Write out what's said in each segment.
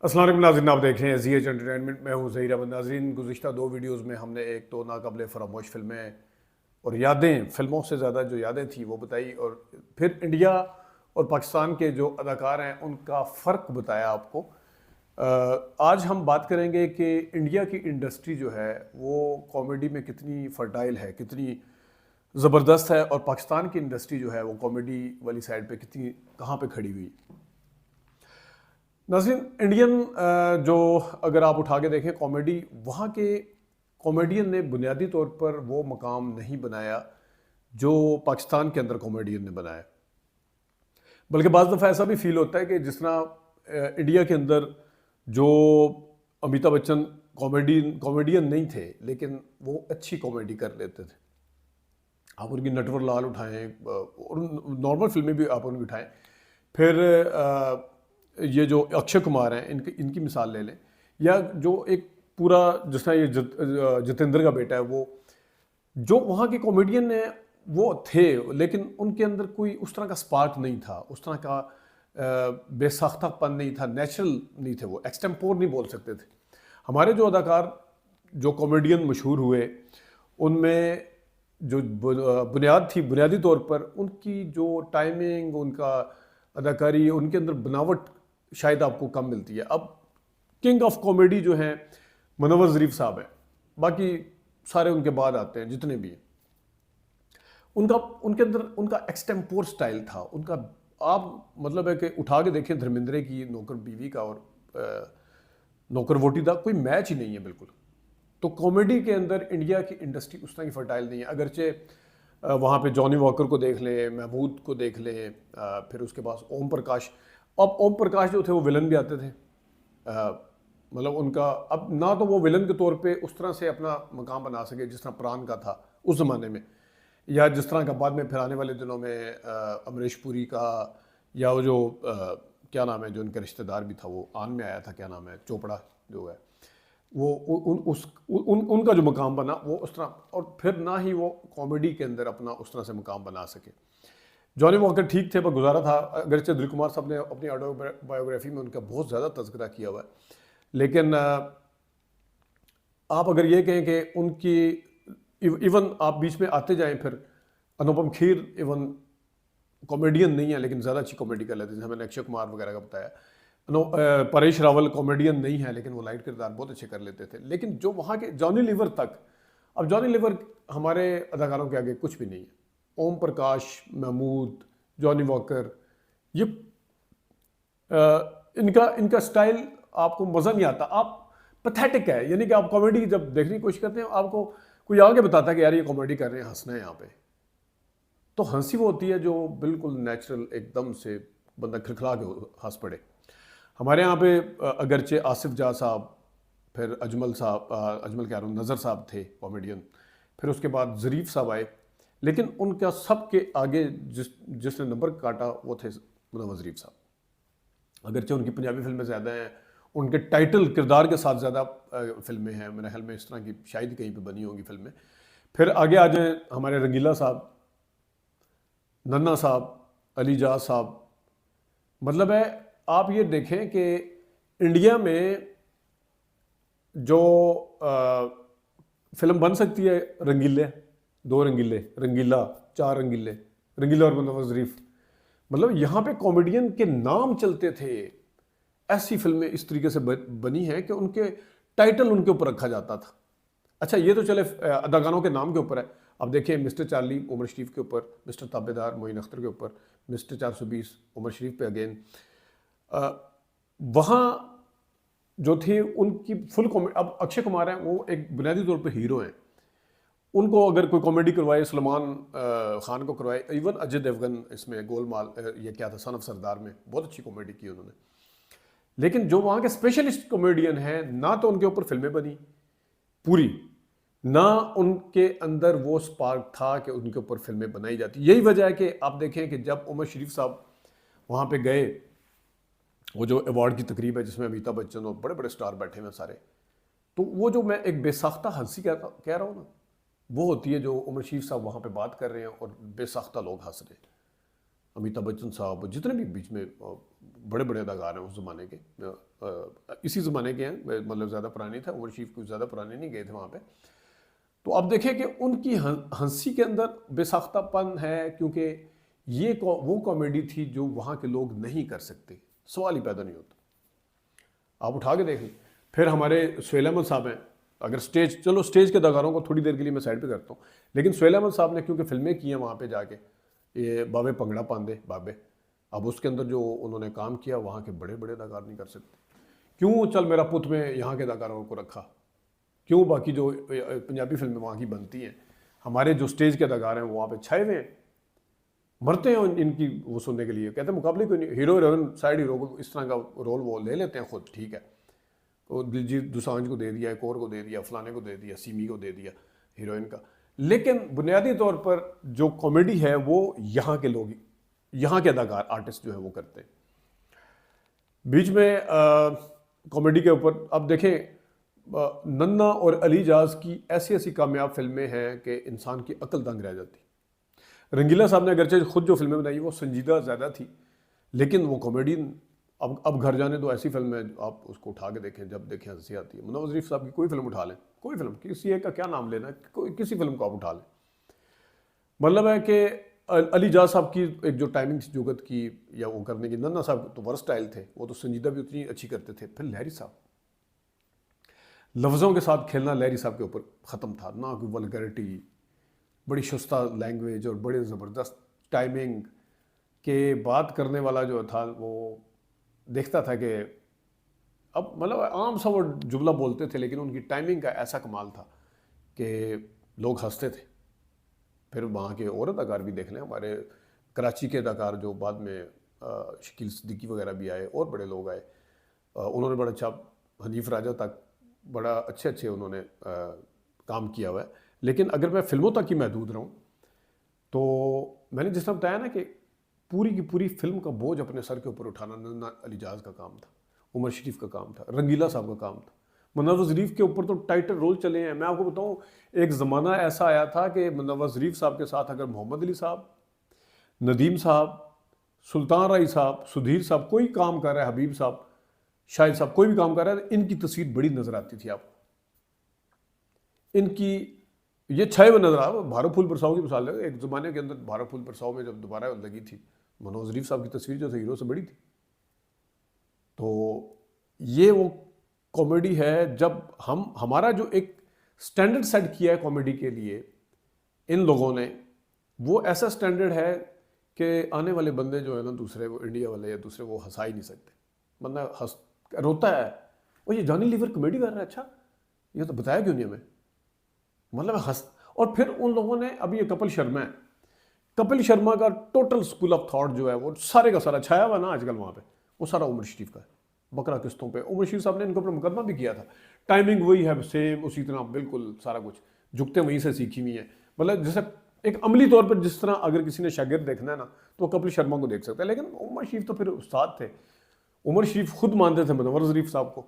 अस्सलाम वालेकुम नाज़रीन, आप देख रहे हैं ज़ी एच एंटरटेनमेंट। मैं हूं ज़हीर अहमद। नाज़रीन, गुज़िश्ता दो वीडियोस में हमने एक तो नाक़ाबिल फ़रामोश फ़िल्में और यादें, फ़िल्मों से ज़्यादा जो यादें थी वो बताई, और फिर इंडिया और पाकिस्तान के जो अदाकार हैं उनका फ़र्क बताया आपको। आज हम बात करेंगे कि इंडिया की इंडस्ट्री जो है वो कॉमेडी में कितनी फ़र्टाइल है, कितनी ज़बरदस्त है, और पाकिस्तान की इंडस्ट्री जो है वो कॉमेडी वाली साइड पे कितनी कहाँ पे खड़ी हुई। नाज़रीन, इंडियन जो अगर आप उठा के देखें कॉमेडी, वहाँ के कॉमेडियन ने बुनियादी तौर पर वो मकाम नहीं बनाया जो पाकिस्तान के अंदर कॉमेडियन ने बनाया। बल्कि बाज़ दफ़ा ऐसा भी फील होता है कि जिस तरह इंडिया के अंदर जो अमिताभ बच्चन कॉमेडियन नहीं थे, लेकिन वो अच्छी कॉमेडी कर लेते थे। आप उनकी नटवर लाल उठाएं और नॉर्मल फिल्में भी आप उनकी उठाएं। फिर ये जो अक्षय कुमार हैं, इनकी इनकी मिसाल ले लें, या जो एक पूरा जिस तरह ये जितेंद्र का बेटा है, वो जो वहाँ के कॉमेडियन हैं वो थे, लेकिन उनके अंदर कोई उस तरह का स्पार्क नहीं था, उस तरह का बेसाख्तापन नहीं था, नेचुरल नहीं थे, वो एक्सटेम्पोर नहीं बोल सकते थे। हमारे जो अदाकार जो कॉमेडियन मशहूर हुए, उनमें जो बुनियाद थी, बुनियादी तौर पर उनकी जो टाइमिंग, उनका अदाकारी, उनके अंदर बनावट शायद आपको कम मिलती है। अब किंग ऑफ कॉमेडी जो हैं मुनव्वर ज़रीफ साहब हैं, बाकी सारे उनके बाद आते हैं जितने भी हैं। उनका उनके अंदर उनका एक्सटेम्पोर स्टाइल था उनका। आप मतलब है कि उठा के देखें धर्मेंद्र की नौकर बीवी का और नौकर वोटी का कोई मैच ही नहीं है बिल्कुल। तो कॉमेडी के अंदर इंडिया की इंडस्ट्री उस तरह की फर्टाइल नहीं है। अगरचे वहाँ पे जॉनी वॉकर को देख लें, महमूद को देख लें, फिर उसके पास ओम प्रकाश। अब ओम प्रकाश जो थे वो विलन भी आते थे, मतलब उनका अब ना तो वो विलन के तौर पे उस तरह से अपना मकाम बना सके जिस तरह प्राण का था उस ज़माने में, या जिस तरह का बाद में फिर आने वाले दिनों में अमरीश पुरी का, या वो जो क्या नाम है जो उनका रिश्तेदार भी था, वो आन में आया था, क्या नाम है, चोपड़ा जो है, वो उनका जो मकाम बना वो उस तरह, और फिर ना ही वो कॉमेडी के अंदर अपना उस तरह से मकाम बना सके। जॉनी वॉकर ठीक थे पर गुजारा था, अगरचे दिलीप कुमार साहब ने अपनी ऑटोबायोग्राफी में उनका बहुत ज़्यादा तज़किरा किया हुआ है, लेकिन आप अगर ये कहें कि उनकी इवन आप बीच में आते जाएं, फिर अनुपम खेर इवन कॉमेडियन नहीं है लेकिन ज़्यादा अच्छी कॉमेडी कर लेते हैं, जैसे मैंने अक्षय कुमार वगैरह का बताया। परेश रावल कॉमेडियन नहीं है लेकिन वो लाइट किरदार बहुत अच्छे कर लेते थे। लेकिन जो वहाँ के जॉनी लीवर तक, अब जॉनी लीवर हमारे अदाकारों के आगे कुछ भी नहीं है। ओम प्रकाश, महमूद, जॉनी वॉकर, ये इनका इनका स्टाइल आपको मज़ा नहीं आता। आप पैथेटिक है, यानी कि आप कॉमेडी जब देखने की कोशिश करते हैं, आपको कोई आगे बताता है कि यार ये कॉमेडी कर रहे हैं, हंसना है यहाँ पे, तो हंसी वो होती है जो बिल्कुल नेचुरल, एकदम से बंदा खिलखिला के हंस पड़े। हमारे यहाँ पे अगरचे आसिफ जा साहब, फिर अजमल साहब, अजमल कह रहा हूँ, नज़र साहब थे कॉमेडियन, फिर उसके बाद ज़रीफ साहब आए, लेकिन उनका सब के आगे जिसने नंबर काटा वो थे मुनव्वर ज़रीफ साहब। अगरचे उनकी पंजाबी फिल्में ज़्यादा हैं, उनके टाइटल किरदार के साथ ज़्यादा फिल्में हैं, मेरे ख्याल में इस तरह की शायद कहीं पे बनी होंगी फिल्में। फिर आगे आ जाए हमारे रंगीला साहब, नन्ना साहब, अली जाज साहब। मतलब है आप ये देखें कि इंडिया में जो फिल्म बन सकती है, रंगीले, दो रंगीले, रंगीला, चार रंगीले, रंगीला और मुनव्वर ज़रीफ, मतलब यहाँ पे कॉमेडियन के नाम चलते थे। ऐसी फिल्में इस तरीके से बनी हैं कि उनके टाइटल उनके ऊपर रखा जाता था। अच्छा, ये तो चले अदाकारों के नाम के ऊपर है। अब देखिए मिस्टर चार्ली उमर शरीफ के ऊपर, मिस्टर ताबेदार मोइन अख्तर के ऊपर, मिस्टर 420 उमर शरीफ पे अगेन। वहाँ जो थी उनकी फुल कॉमेडी। अब अक्षय कुमार हैं, वो एक बुनियादी तौर पे हीरो हैं, उनको अगर कोई कॉमेडी करवाए, सलमान खान को करवाए, इवन अजय देवगन इसमें गोलमाल, ये क्या था, सन ऑफ सरदार में बहुत अच्छी कॉमेडी की उन्होंने। लेकिन जो वहाँ के स्पेशलिस्ट कॉमेडियन हैं, ना तो उनके ऊपर फिल्में बनी पूरी, ना उनके अंदर वो स्पार्क था कि उनके ऊपर फिल्में बनाई जाती। यही वजह है कि आप देखें कि जब उमर शरीफ साहब वहाँ पे गए, वो जो अवार्ड की तकरीब है जिसमें अमिताभ बच्चन और बड़े बड़े स्टार बैठे हुए सारे, तो वो जो मैं एक बेसाख्ता हंसी कह रहा हूँ ना, वो होती है जो उमर शरीफ साहब वहाँ पे बात कर रहे हैं और बेसाख्ता लोग हंस रहे हैं। अमिताभ बच्चन साहब, जितने भी बीच में बड़े बड़े अदाकार हैं उस ज़माने के, इसी ज़माने के हैं, मतलब ज़्यादा पुराने थे, उमर शरीफ कुछ ज़्यादा पुराने नहीं गए थे वहाँ पे। तो अब देखें कि उनकी हंसी के अंदर बेसाख्तापन है, क्योंकि ये वो कॉमेडी थी जो वहाँ के लोग नहीं कर सकते, सवाल ही पैदा नहीं होता। आप उठा के देख लें। फिर हमारे सुहेल अहमद साहब हैं, अगर स्टेज के अदाकारों को थोड़ी देर के लिए मैं साइड पे करता हूँ, लेकिन सुहेल अहमद साहब ने क्योंकि फिल्में की हैं वहाँ पे जाके, ये बाबे पंगड़ा पांदे बाबे, अब उसके अंदर जो उन्होंने काम किया वहाँ के बड़े बड़े अदाकार नहीं कर सकते। क्यों चल मेरा पुत में यहाँ के अदाकारों को रखा, क्यों बाकी जो पंजाबी फिल्में वहाँ की बनती हैं, हमारे जो स्टेज के अदाकार हैं वो वहाँ पे छाए हुए हैं, मरते हैं इनकी वो सुनने के लिए। कहते हैं मुकाबले कोई नहीं, हीरो हीरोइन साइड हीरो को इस तरह का रोल वो ले लेते हैं खुद, ठीक है, वो दिलजीत दोसांझ को दे दिया, एक और को दे दिया, फलाने को दे दिया, सीमी को दे दिया हीरोइन का। लेकिन बुनियादी तौर पर जो कॉमेडी है वो यहाँ के लोग, यहाँ के अदाकार आर्टिस्ट जो है वो करते हैं। बीच में कॉमेडी के ऊपर अब देखें, नन्ना और अली जाज की ऐसी ऐसी कामयाब फिल्में हैं कि इंसान की अक्ल दंग रह जाती। रंगीला साहब ने अगरचे खुद जो फिल्में बनाई वो संजीदा ज़्यादा थी, लेकिन वो कॉमेडी, अब घर जाने दो ऐसी फिल्म है, आप उसको उठा के देखें, जब देखें हंसी आती है। मुनव्वर शरीफ साहब की कोई फिल्म उठा लें, कोई फिल्म, किसी एक का क्या नाम लेना, किसी फिल्म को आप उठा लें, मतलब है कि अली जाज साहब की एक जो टाइमिंग थी जुगत की या वो करने की, नन्ना साहब तो वर्स्ट स्टाइल थे, वो तो संजीदा भी उतनी अच्छी करते थे। फिर लहरी साहब, लफ्ज़ों के साथ खेलना लहरी साहब के ऊपर ख़त्म था, ना कोई वल्गैरिटी, बड़ी शुस्ता लैंग्वेज और बड़े ज़बरदस्त टाइमिंग के बात करने वाला जो था वो देखता था कि अब मतलब आम सा वो जुमला बोलते थे, लेकिन उनकी टाइमिंग का ऐसा कमाल था कि लोग हंसते थे। फिर वहाँ के और अदाकार भी देख लें, हमारे कराची के अदाकार जो बाद में शकील सिद्दीकी वगैरह भी आए और बड़े लोग आए, उन्होंने बड़ा अच्छा, हनीफ राजा तक बड़ा अच्छे अच्छे उन्होंने काम किया हुआ है। लेकिन अगर मैं फिल्मों तक ही महदूद रहूं तो मैंने जिस तरह बताया ना कि पूरी की पूरी फिल्म का बोझ अपने सर के ऊपर उठाना नन्ना अली जाज का काम था, उमर शरीफ का काम था, रंगीला साहब का काम था। मुनव्वर शरीफ के ऊपर तो टाइटल रोल चले हैं। मैं आपको बताऊं, एक ज़माना ऐसा आया था कि मुनव्वर शरीफ साहब के साथ अगर मोहम्मद अली साहब, नदीम साहब, सुल्तान राय साहब, सुधीर साहब कोई काम कर रहा है, हबीब साहब, शाहिद साहब कोई भी काम कर रहा है, इनकी तस्वीर बड़ी नजर आती थी आपको, इनकी ये छाए हुए नजर आ। भारो फूल बरसाओ की मिसाल है, एक ज़माने के अंदर भारो फूल बरसाओ में जब दोबारा लगी थी, मनोज शरीफ साहब की तस्वीर जो थी हीरो से बड़ी थी। तो ये वो कॉमेडी है जब हमारा जो एक स्टैंडर्ड सेट किया है कॉमेडी के लिए इन लोगों ने, वो ऐसा स्टैंडर्ड है कि आने वाले बंदे जो है ना, दूसरे वो इंडिया वाले या दूसरे, वो हंसा ही नहीं सकते। बंदा हंस रोता है, वो ये जॉनी लीवर कॉमेडी कर रहा है, अच्छा ये तो बताया क्यों नहीं हमें, मतलब हंस। और फिर उन लोगों ने, अभी ये कपिल शर्मा है, कपिल शर्मा का टोटल स्कूल ऑफ थॉट जो है वो सारे का सारा छाया हुआ ना आजकल वहाँ पे, वो सारा उमर शरीफ का है, बकरा किस्तों पे। उमर शरीफ साहब ने इनके ऊपर मुकदमा भी किया था, टाइमिंग वही है सेम, उसी तरह बिल्कुल सारा कुछ, झुकते वहीं से सीखी हुई है। मतलब जैसे एक अमली तौर पर जिस तरह अगर किसी ने शागिर्द देखना है ना तो कपिल शर्मा को देख सकता है, लेकिन उमर शरीफ तो फिर उस्ताद थे। उमर शरीफ खुद मानते थे मुनव्वर शरीफ साहब को,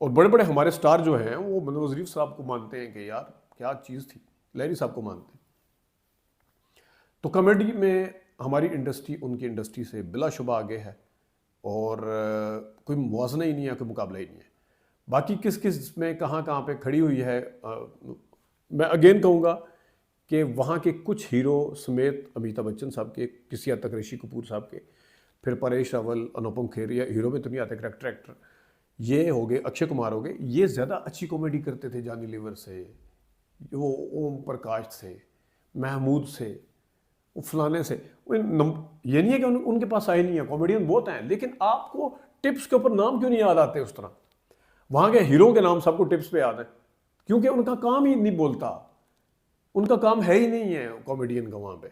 और बड़े बड़े हमारे स्टार जो हैं वो मुनव्वर शरीफ साहब को मानते हैं कि यार क्या चीज़ थी, लहरी साहब को मानते हैं। तो कॉमेडी में हमारी इंडस्ट्री उनकी इंडस्ट्री से बिलाशुबा आगे है, और कोई मुवाजना ही नहीं है, कोई मुकाबला ही नहीं है। बाकी किस किस में कहाँ कहाँ पे खड़ी हुई है, मैं अगेन कहूँगा कि वहाँ के कुछ हीरो समेत अमिताभ बच्चन साहब के, किसी हद तक ऋषि कपूर साहब के, फिर परेश रावल, अनुपम खेर, या हीरो में तो नहीं आते, करेक्टर एक्टर ये हो गए, अक्षय कुमार हो गए, ये ज़्यादा अच्छी कॉमेडी करते थे जॉनी लीवर से, वो ओम प्रकाश से, महमूद से, वो फलाने से। ये नहीं है कि उनके पास आए नहीं है, कॉमेडियन बहुत हैं, लेकिन आपको टिप्स के ऊपर नाम क्यों नहीं याद आते उस तरह। वहाँ के हीरो के नाम सबको टिप्स पे याद है, क्योंकि उनका काम ही नहीं बोलता, उनका काम है ही नहीं है कॉमेडियन का। वहाँ पे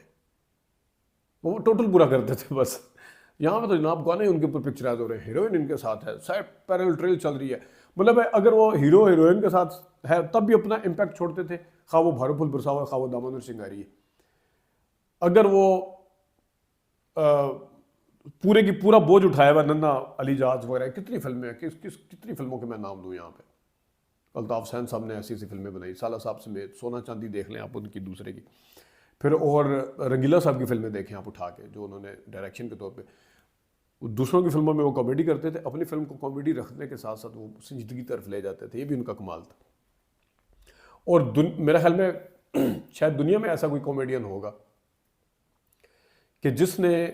वो टोटल बुरा करते थे बस। यहाँ पे तो जनाब गाने उनके ऊपर पिक्चराइज हो रहे हैं, हीरोइन इनके साथ है, शायद पैरेलल ट्रेल चल रही है, मतलब अगर वो हीरो हीरोइन के साथ है तब भी अपना इम्पैक्ट छोड़ते थे, खा वो भारो फूल बरसावा, खा वो दामन सिंगारी है। अगर वो पूरे की पूरा बोझ उठाया हुआ नन्ना अली जाज वगैरह, कितनी फिल्में हैं, कितनी फिल्मों के मैं नाम दूँ यहाँ पे। अल्ताफ हुसैन साहब ने ऐसी ऐसी फिल्में बनाई, साला साहब समेत, सोना चांदी देख लें आप उनकी दूसरे की, फिर और रंगीला साहब की फिल्में देखें आप उठा के, जो उन्होंने डायरेक्शन के तौर पे। दूसरों की फिल्मों में वो कॉमेडी करते थे, अपनी फिल्म को कॉमेडी रखने के साथ साथ वो संजीदगी की तरफ ले जाते थे, ये भी उनका कमाल था। और मेरे ख्याल में शायद दुनिया में ऐसा कोई कॉमेडियन होगा कि जिसने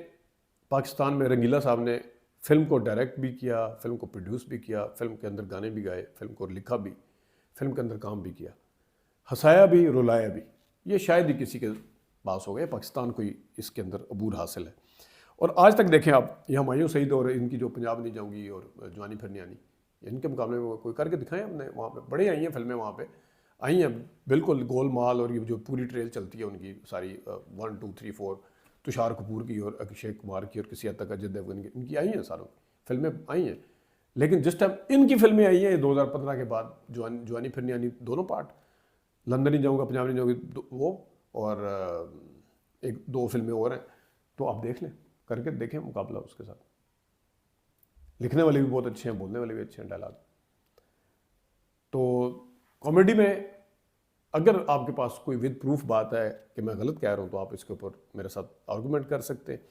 पाकिस्तान में रंगीला साहब ने फिल्म को डायरेक्ट भी किया, फिल्म को प्रोड्यूस भी किया, फिल्म के अंदर गाने भी गाए, फिल्म को लिखा भी, फिल्म के अंदर काम भी किया, हंसाया भी, रुलाया भी। ये शायद ही किसी के पास हो गया, पाकिस्तान को ही इसके अंदर अबूर हासिल है। और आज तक देखें आप, ये हुमायूं सईद और इनकी जो पंजाब नहीं जाऊंगी और जवानी फिर नहीं आनी, इनके मुकाबले में कोई करके दिखाएं हमने। वहाँ पे बड़े आई हैं फिल्में, वहाँ पे आई हैं बिल्कुल, गोलमाल और ये जो पूरी ट्रेल चलती है उनकी सारी 1 2 3 4, तुषार कपूर की और अक्षय कुमार की और किसी हद तक अजय देवगन की, इनकी आई हैं सारों फिल्में आई हैं। लेकिन जिस टाइम इनकी फिल्में आई हैं 2015 के बाद, जवानी फिर नहीं आनी दोनों पार्ट, लंदन नहीं जाऊँगा, पंजाब नहीं जाऊँगी वो, और एक 2 फिल्में और हैं, तो आप देख लें, करके देखें मुकाबला उसके साथ। लिखने वाले भी बहुत अच्छे हैं, बोलने वाले भी अच्छे हैं, डायलॉग। तो कॉमेडी में अगर आपके पास कोई विद प्रूफ बात है कि मैं गलत कह रहा हूँ, तो आप इसके ऊपर मेरे साथ आर्गूमेंट कर सकते हैं।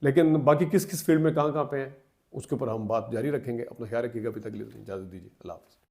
लेकिन बाकी किस किस फील्ड में कहाँ कहाँ पे हैं, उसके ऊपर हम बात जारी रखेंगे। अपना ख्याल रखिएगा, अभी तक के लिए इजाज़त दीजिए, अल्लाह हाफ़िज़।